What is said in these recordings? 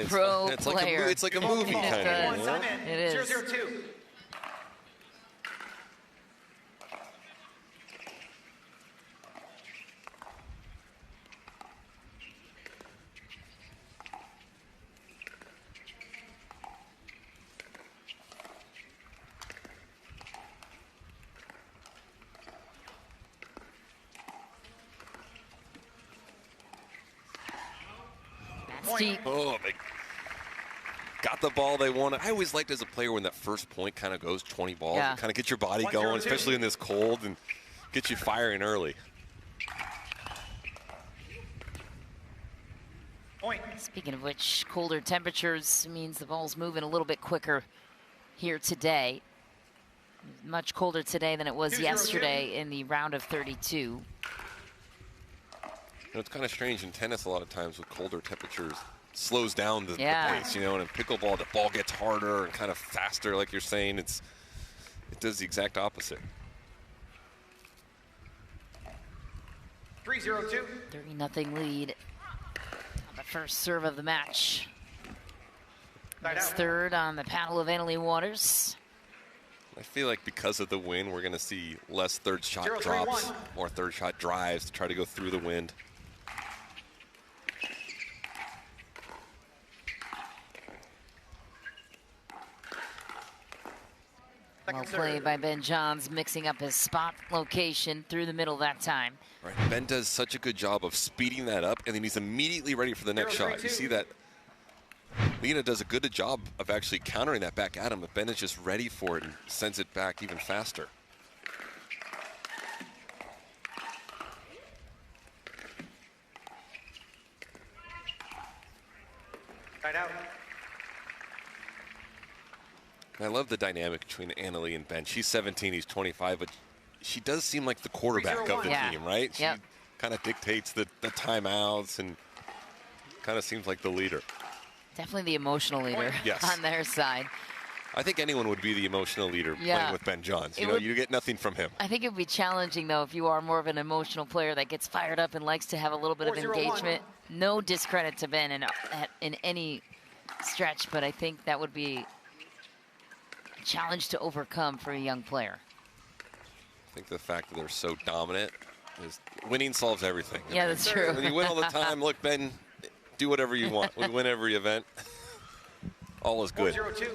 pro player. It's like a movie kind of. One time in. It is. 0-0-2. Deep. Oh, they got the ball they wanted. I always liked as a player when that first point kind of goes 20 balls. Yeah. It kind of gets your body going, especially in this cold, and get you firing early. Point. Speaking of which, colder temperatures means the ball's moving a little bit quicker here today. Much colder today than it was yesterday in the round of 32. You know, it's kind of strange in tennis a lot of times with colder temperatures. Slows down the pace, you know, and in pickleball, the ball gets harder and kind of faster, like you're saying. It does the exact opposite. 3-0-2. 3-0 lead on the first serve of the match. That's third on the paddle of Annalee Waters. I feel like because of the wind, we're going to see less third shot drops, more third shot drives to try to go through the wind. Well played by Ben Johns, mixing up his spot location through the middle that time. Right. Ben does such a good job of speeding that up, and then he's immediately ready for the next shot. You see that Lina does a good job of actually countering that back at him, but Ben is just ready for it and sends it back even faster. Right out. I love the dynamic between Annalee and Ben. She's 17, he's 25, but she does seem like the quarterback of the team, right? She kind of dictates the timeouts and kind of seems like the leader. Definitely the emotional leader on their side. I think anyone would be the emotional leader playing with Ben Johns. You know, you get nothing from him. I think it would be challenging, though, if you are more of an emotional player that gets fired up and likes to have a little bit of engagement. No discredit to Ben in any stretch, but I think that would be a challenge to overcome for a young player. I think the fact that they're so dominant is winning solves everything. Yeah, that's true. When you win all the time, look, Ben, do whatever you want. We win every event. All is good. 4-0-2.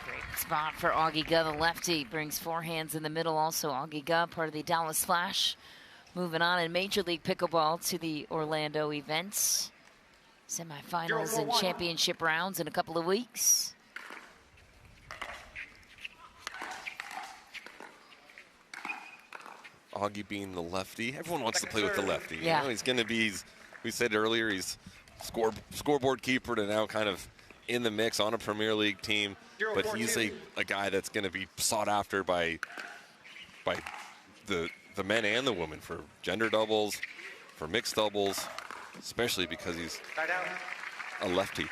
Great spot for Augie Guh, the lefty. Brings forehands in the middle also. Augie Guh, part of the Dallas Flash. Moving on in Major League Pickleball to the Orlando events. Semifinals and championship rounds in a couple of weeks. Augie being the lefty. Everyone wants to play with the lefty. Yeah. You know, he's going to be, we said earlier, he's scoreboard keeper to now kind of in the mix on a Premier League team. But he's a guy that's going to be sought after by the men and the women for gender doubles, for mixed doubles, especially because he's a lefty.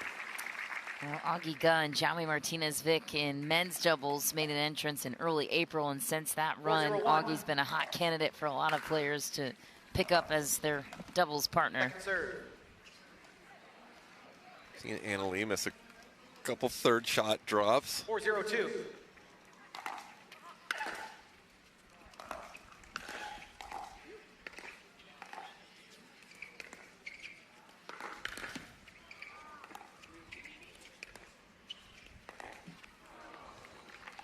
Well, Augie Guh and Jaume Martinez-Vick in men's doubles made an entrance in early April, and since that run, Augie's been a hot candidate for a lot of players to pick up as their doubles partner. Seeing Annalee miss a couple third shot drops. 4-0-2.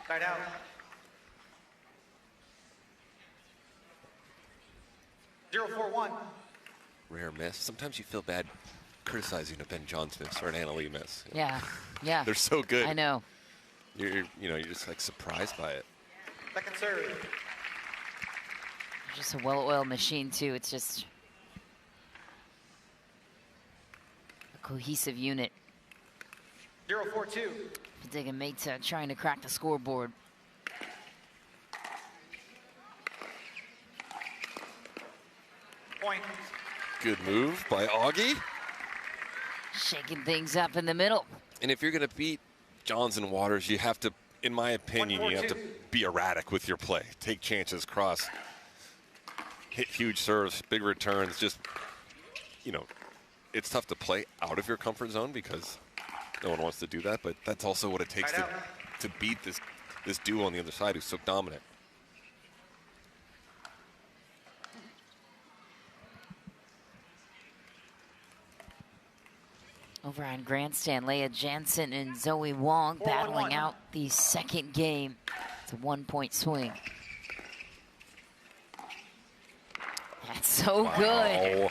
Right out. Zero, 4-1. Rare miss. Sometimes you feel bad criticizing a Ben Johns miss or an Annalee miss. Yeah, yeah. They're so good. I know. You're just like surprised by it. Second serve. Just a well-oiled machine too. It's just a cohesive unit. 0-4-2. Padegimaite trying to crack the scoreboard. Point. Good move by Augie. Shaking things up in the middle. And if you're going to beat Johns and Waters, you have to in my opinion, you have to be erratic with your play. Take chances, cross, hit huge serves, big returns. Just, you know, it's tough to play out of your comfort zone because no one wants to do that, but that's also what it takes to beat this duo on the other side who's so dominant. Over on Grandstand, Leigh Jansen and Zoe Wong battling out the second game. It's a 1-point swing. That's so good.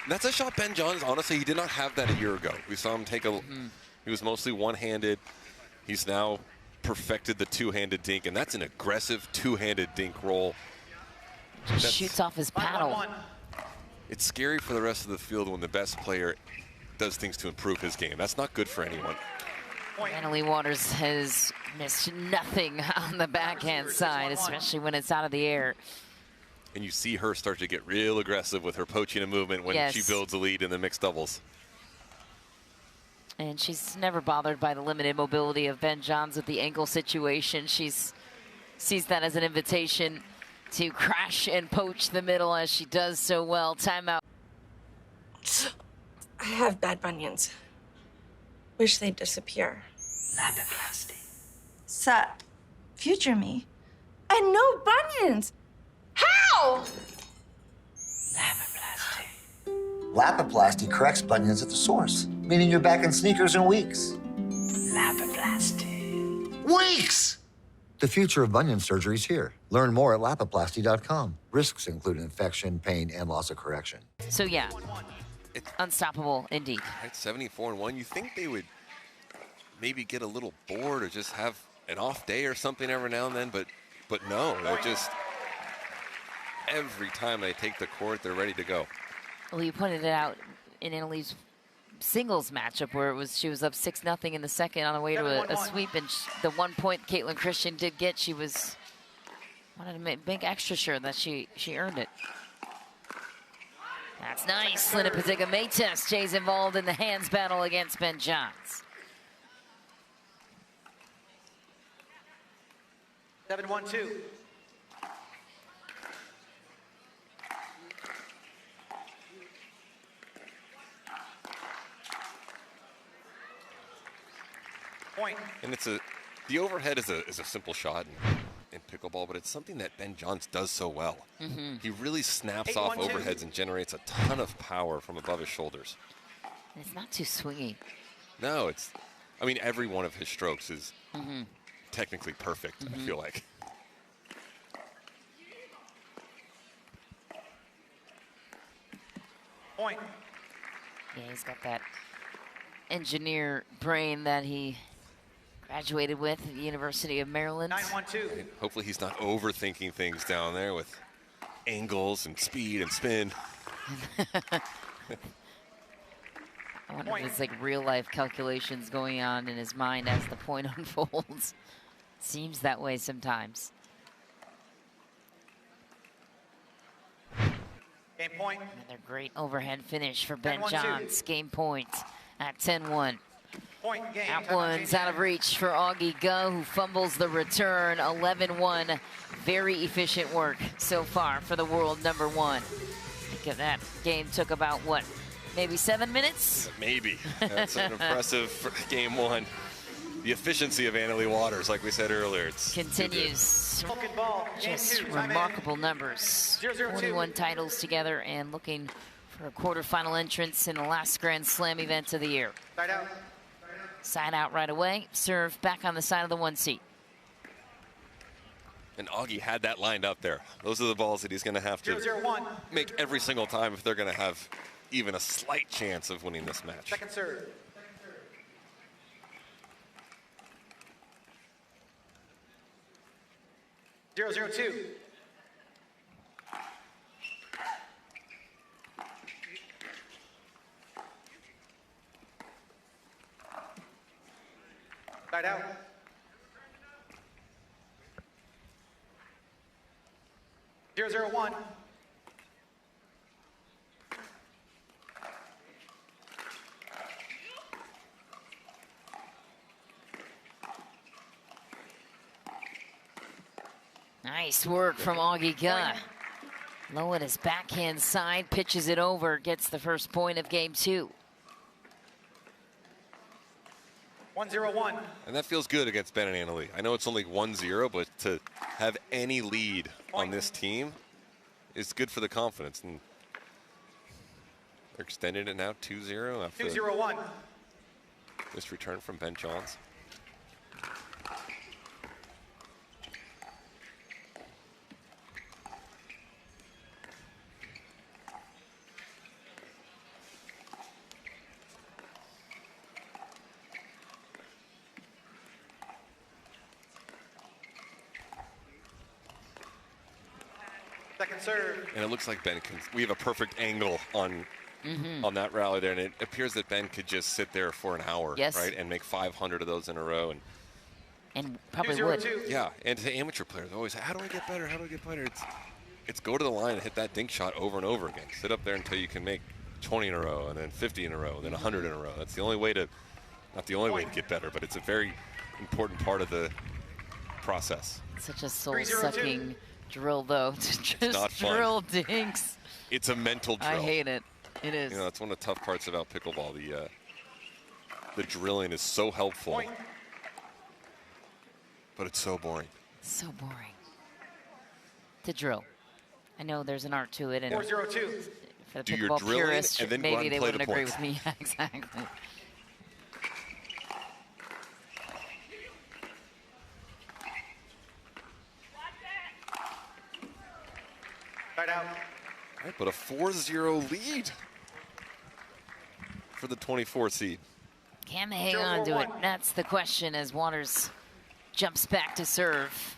That's a shot Ben Johns, honestly, he did not have that a year ago. We saw him take a, he was mostly one-handed. He's now perfected the two-handed dink, and that's an aggressive two-handed dink roll. Just shoots off his paddle. It's scary for the rest of the field when the best player does things to improve his game. That's not good for anyone. Leigh Waters has missed nothing on the backhand side, especially when it's out of the air. And you see her start to get real aggressive with her poaching a movement when she builds a lead in the mixed doubles. And she's never bothered by the limited mobility of Ben Johns with the ankle situation. She sees that as an invitation to crash and poach the middle as she does so well. Timeout. I have bad bunions. Wish they'd disappear. Lapiplasty. Sup, future me. And no bunions. How? Lapiplasty. Lapiplasty corrects bunions at the source, meaning you're back in sneakers in weeks. Lapiplasty. Weeks! The future of bunion surgery is here. Learn more at lapiplasty.com. Risks include infection, pain, and loss of correction. So yeah, unstoppable indeed. At 74-1, you think they would maybe get a little bored or just have an off day or something every now and then, but no, they're just, every time they take the court, they're ready to go. Well, you pointed it out in Annalie's singles matchup where she was up 6-0 in the second on the way to a sweep, and the 1 point Caitlin Christian did get, wanted to make extra sure that she earned it. That's nice. Lina Padegimaite stays involved in the hands battle against Ben Johns. 7-1-2. Point. And the overhead is a simple shot in pickleball, but it's something that Ben Johns does so well. He really snaps off overheads and generates a ton of power from above his shoulders. And it's not too swingy. No, I mean, every one of his strokes is technically perfect, I feel like. Point. Yeah, he's got that engineer brain that he graduated with at the University of Maryland. 9-1-2. Hopefully he's not overthinking things down there with angles and speed and spin. I wonder if it's like real life calculations going on in his mind as the point unfolds. Seems that way sometimes. Game point. Another great overhead finish for Ben 10-1-2. Johns. Game point at 10-1. Point game. That one's out of reach for Augie Guh, who fumbles the return. 11-1. Very efficient work so far for the world number one. I think that game took about, what, maybe 7 minutes? Maybe. That's an impressive for game one. The efficiency of Leigh Waters, like we said earlier, it's continues. Ball. Just remarkable numbers. 41 titles together and looking for a quarterfinal entrance in the last Grand Slam event of the year. Side out. Side out right away. Serve back on the side of the 1 seat. And Augie had that lined up there. Those are the balls that he's going to have to 0-0-1. make every single time if they're going to have even a slight chance of winning this match. Second serve. Zero, 0-2. Side out. 0-0-1. Nice work from Augie Guh. Low at his backhand side, pitches it over, gets the first point of game 2. 1-0-1. And that feels good against Ben and Anna Leigh. I know it's only 1-0, but to have any lead on this team is good for the confidence. And they're extending it now 2-0 after 2-0-1. this return from Ben Johns. Second serve. And it looks like Ben can, we have a perfect angle on that rally there, and it appears that Ben could just sit there for an hour, right, and make 500 of those in a row. And probably would. Yeah, and to amateur players, always, how do I get better? How do I get better? It's go to the line and hit that dink shot over and over again. Sit up there until you can make 20 in a row, and then 50 in a row, and then 100 in a row. That's the only way to, not the only way to get better, but it's a very important part of the process. Such a soul-sucking drill, though, to just drill dinks. It's a mental drill. I hate it. It is. You know, that's one of the tough parts about pickleball. The drilling is so helpful, but it's so boring. So boring. To drill. I know there's an art to it, and 4-0-2. for the pickleball purists, and then maybe they wouldn't agree points. with me. Exactly. Right out. Right, but a 4-0 lead for the 24 seed. Can they hang on to it? That's the question as Waters jumps back to serve.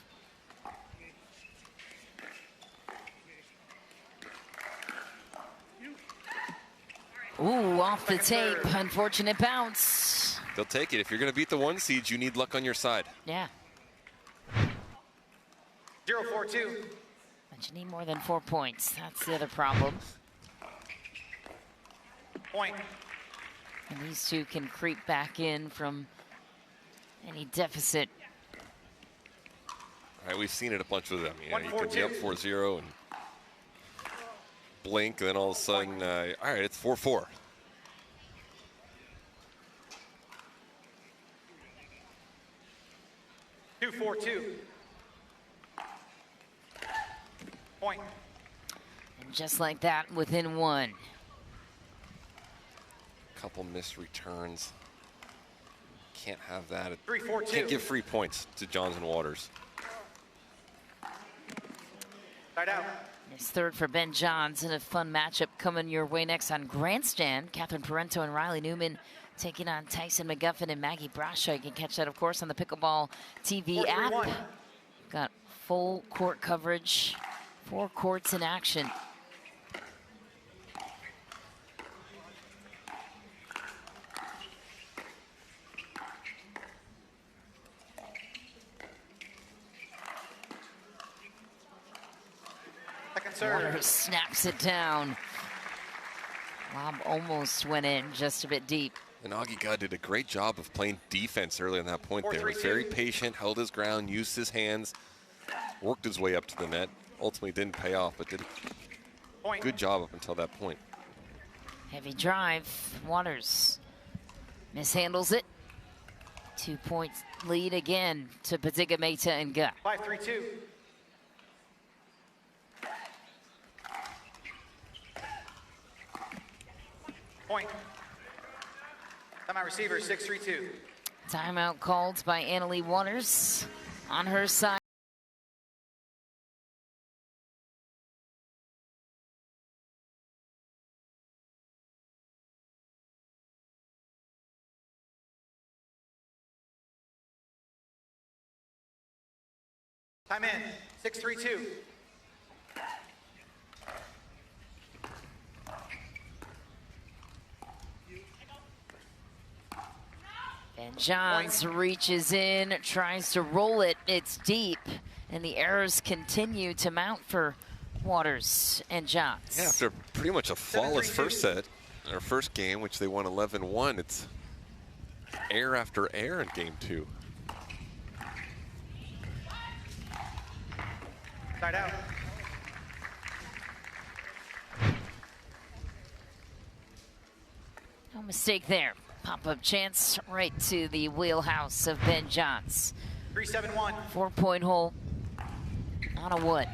Ooh, off the tape. Unfortunate bounce. They'll take it. If you're going to beat the 1 seeds, you need luck on your side. Yeah. 0-4-2. But you need more than 4 points. That's the other problem. Point. And these two can creep back in from any deficit. All right, we've seen it a bunch with them. You know, you can be up 4-0 and blink, and then all of a sudden, all right, it's 4-4. Two, 4-2. Point. And just like that, within 1. Couple missed returns. Can't have that. 3-4-2. Can't give free points to Johns and Waters. Side out. It's third for Ben Johns, and a fun matchup coming your way next on Grandstand. Catherine Parento and Riley Newman taking on Tyson McGuffin and Maggie Brasha. You can catch that, of course, on the Pickleball TV app. Got full court coverage, 4 courts in action. Waters snaps it down. Lob almost went in, just a bit deep. And Augie Guh did a great job of playing defense early on that point there. Was very patient, held his ground, used his hands, worked his way up to the net. Ultimately didn't pay off, but did a good job up until that point. Heavy drive. Waters mishandles it. 2 points lead again to Padegimaite and Guh. 5-3-2. Point. Timeout receiver, 6-3-2. Timeout called by Anna Leigh Waters on her side. Time in, 6-3-2. And Johns reaches in, tries to roll it. It's deep, and the errors continue to mount for Waters and Johns. Yeah, after pretty much a flawless first set, our first game, which they won 11-1, it's error after error in game 2. Side out. No mistake there. Pop-up chance right to the wheelhouse of Ben Johns. 3-7-1. 4-point hole on a wood.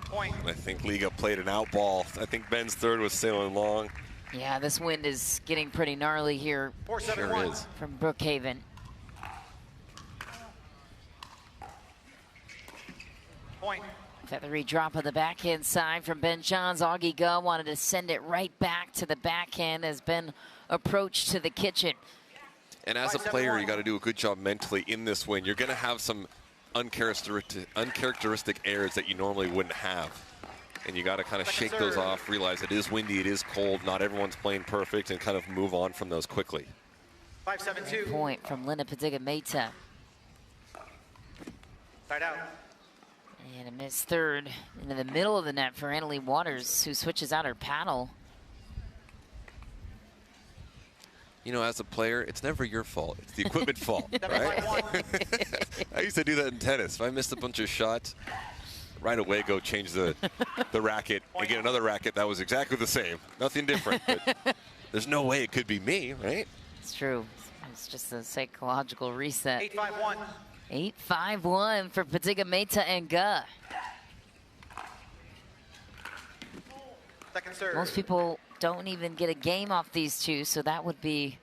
Point. I think Liga played an out ball. I think Ben's third was sailing long. Yeah, this wind is getting pretty gnarly here. 4-7-1. Sure is. From Brookhaven. Point. Feathery drop of the backhand side from Ben Johns. Augie Guh wanted to send it right back to the backhand as Ben approached to the kitchen. And as a player, you got to do a good job mentally in this win. You're going to have some uncharacteristic errors that you normally wouldn't have. And you got to kind of shake those off, realize it is windy, it is cold, not everyone's playing perfect, and kind of move on from those quickly. 5-7-2. Point from Lina Padegimaite. Side out. And a missed third into the middle of the net for Annalie Waters, who switches out her paddle. You know, as a player, it's never your fault. It's the equipment fault, right? I used to do that in tennis. If I missed a bunch of shots, right away go change the racket and get another racket that was exactly the same. Nothing different. But there's no way it could be me, right? It's true. It's just a psychological reset. 8-5-1. 8-5-1 for Padegimaite and Guh. Second serve. Most people don't even get a game off these two, so that would be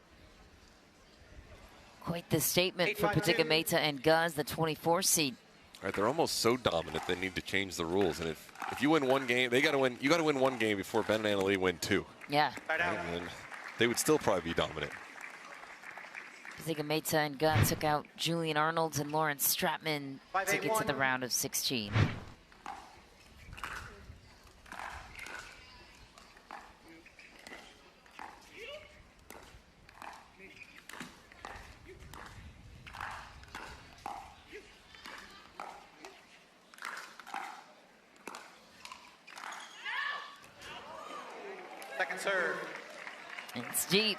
quite the statement for 8-5-2. Padegimaite and Guh as the 24 seed. Right, they're almost so dominant they need to change the rules. And if you win one game, they got to win. You got to win one game before Ben and Annalie win two. Yeah. Side out. And then they would still probably be dominant. Padegimaite and Guh took out Julian Arnold and Lawrence Stratman to get to the round of 16. Second serve. It's deep.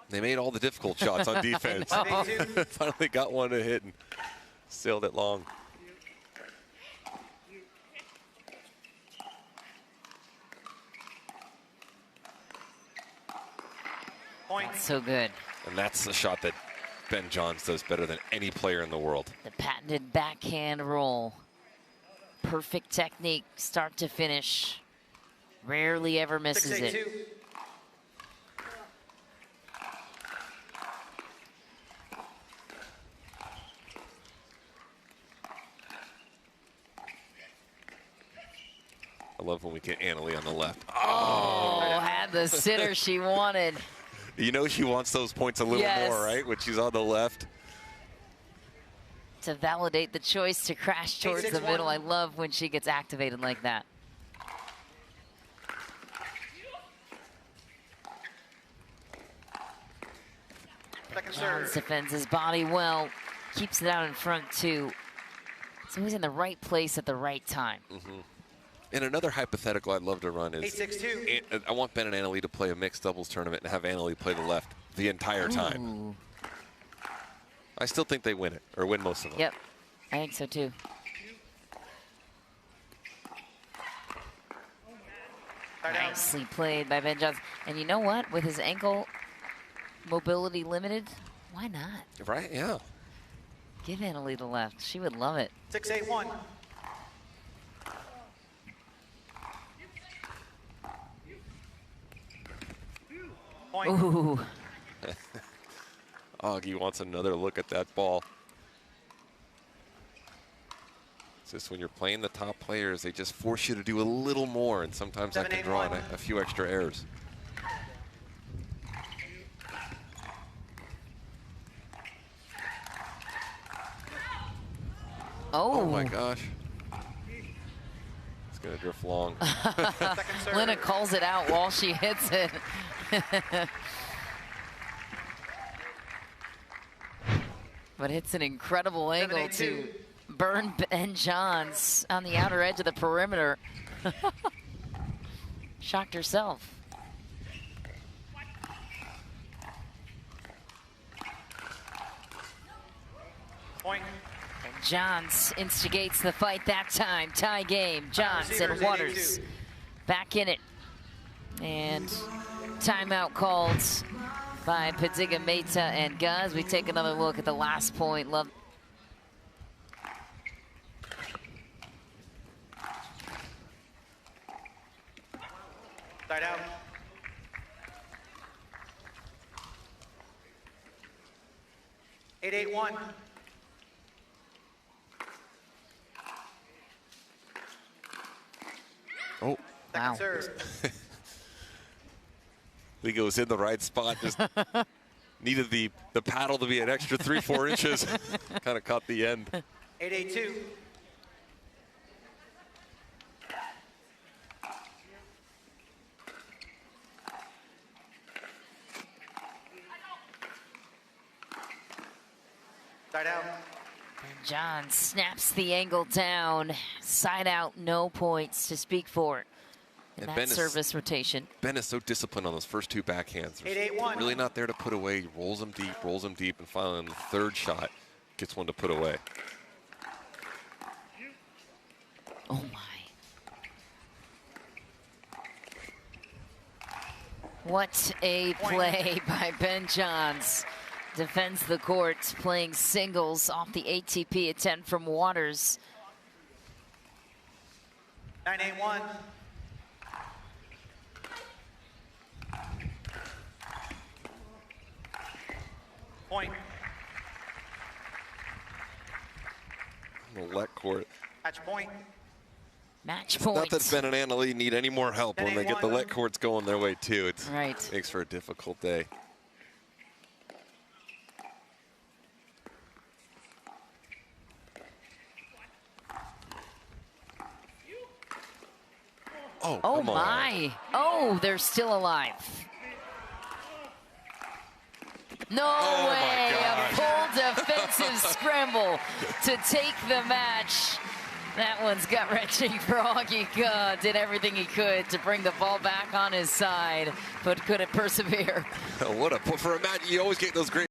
They made all the difficult shots on defense. Finally got one to hit and sailed it long. Point. That's so good. And that's the shot that Ben Johns does better than any player in the world. The patented backhand roll. Perfect technique, start to finish. Rarely ever misses it. 6-8-2. I love when we get Annalie on the left. Oh, had the sitter she wanted. You know she wants those points a little more, right? When she's on the left. To validate the choice to crash towards the 8-6-1. middle. I love when she gets activated like that. Second Johns serve. defends his body well. Keeps it out in front too. So he's in the right place at the right time. And another hypothetical I'd love to run is 8-6-2. I want Ben and Annalie to play a mixed doubles tournament and have Annalie play the left the entire time. Ooh. I still think they win it, or win most of them. Yep, I think so too. Side out. Nicely played by Ben Johns. And you know what? With his ankle mobility limited, why not? Right, yeah. Give Annalie the left. She would love it. 6-8-1. Point. Ooh. Augie wants another look at that ball. It's just when you're playing the top players, they just force you to do a little more, and sometimes that can draw on a few extra errors. Oh my gosh. It's gonna drift long. Second serve. Lina calls it out while she hits it. But hits an incredible angle to burn Ben Johns on the outer edge of the perimeter. Shocked herself. Point. And Johns instigates the fight that time. Tie game. Johns and Waters back in it. And timeout called by Padegimaite and Guz. We take another look at the last point. Love. Side out. Eight, 8-1. Oh. Second serve. Leigh was in the right spot. Just needed the paddle to be an extra 3-4 inches. Kind of caught the end. 8-8-2. Side out. And John snaps the angle down. Side out, no points to speak for. And that service rotation. Ben is so disciplined on those first two backhands. 8-8-1. Really not there to put away. He rolls them deep, and finally on the third shot, gets one to put away. Oh my. What a play by Ben Johns. Defends the court, playing singles off the ATP at 10 from Waters. 9-8-1. Point. The let court. Match point. Match point. Not that Ben and Anna Leigh need any more help when they get the let courts going their way too. It right. Makes for a difficult day. Oh, oh come my. on. Oh, they're still alive. No way. A full defensive scramble to take the match. That one's gut-wrenching for Augie. Did everything he could to bring the ball back on his side, but couldn't persevere. For a match, you always get those great